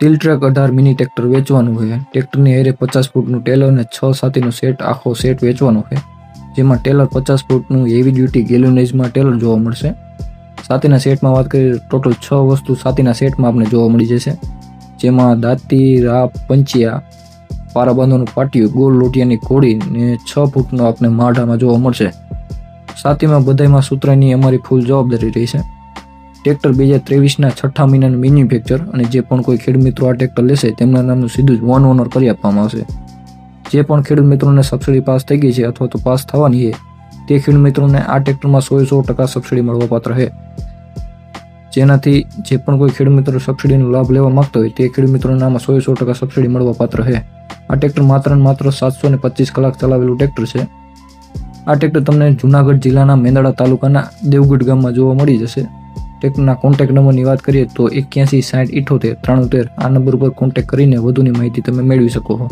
Teal track 18 mini tractor વેચવાનું છે. ટ્રેક્ટરની હારે 50 ફૂટનું ટેલર અને 6 સાતીનો સેટ આખો સેટ વેચવાનો છે. જેમાં ટેલર 50 ફૂટનું હેવી ડ્યુટી ગેલ્યુનાઇઝમાં ટેલર જોવા મળશે. સાતીના સેટમાં વાત કરીએ તો ટોટલ 6 વસ્તુ સાતીના સેટમાં આપણે જોવા મળી જશે. જેમાં દાંતી, રાપ, પંચિયા, પારા બાંધવાનું પાટિયું, ગોળ લોટિયાની કોળી ને 6 ફૂટનો આપણે માઢામાં જોવા મળશે. સાતીમાં બધાયમાં સુતરાઈની અમારી ફૂલ જવાબદારી રહેશે. ટ્રેક્ટર 2023ના છઠ્ઠા મહિનાનું મેન્યુફેક્ચર અને જે પણ કોઈ ખેડૂત મિત્રો આ ટ્રેક્ટર લેશે તેમના નામનું સીધું જ વન ઓનર કરી આપવામાં આવશે. જે પણ ખેડૂત મિત્રોને સબસિડી પાસ થઈ ગઈ છે અથવા તો પાસ થવાની છે તે ખેડૂત મિત્રોને આ ટ્રેક્ટરમાં 100% સબસિડી મળવાપાત્ર છે. જેનાથી જે પણ કોઈ ખેડૂત મિત્રો સબસિડીનો લાભ લેવા માંગતો હોય તે ખેડૂત મિત્રોને આમાં 100% સબસિડી મળવાપાત્ર છે. આ ટ્રેક્ટર માત્ર ને માત્ર 725 કલાક ચલાવેલું ટ્રેક્ટર છે. આ ટ્રેક્ટર તમને જૂનાગઢ જિલ્લાના મેંદરડા તાલુકાના દેવગઢ ગામમાં જોવા મળી જશે. ટ્રેક્ટરના કોન્ટેક્ટ નંબરની વાત કરીએ તો 81 60 78 93 આ નંબર ઉપર કોન્ટેક્ટ કરીને વધુની માહિતી તમે મેળવી શકો છો.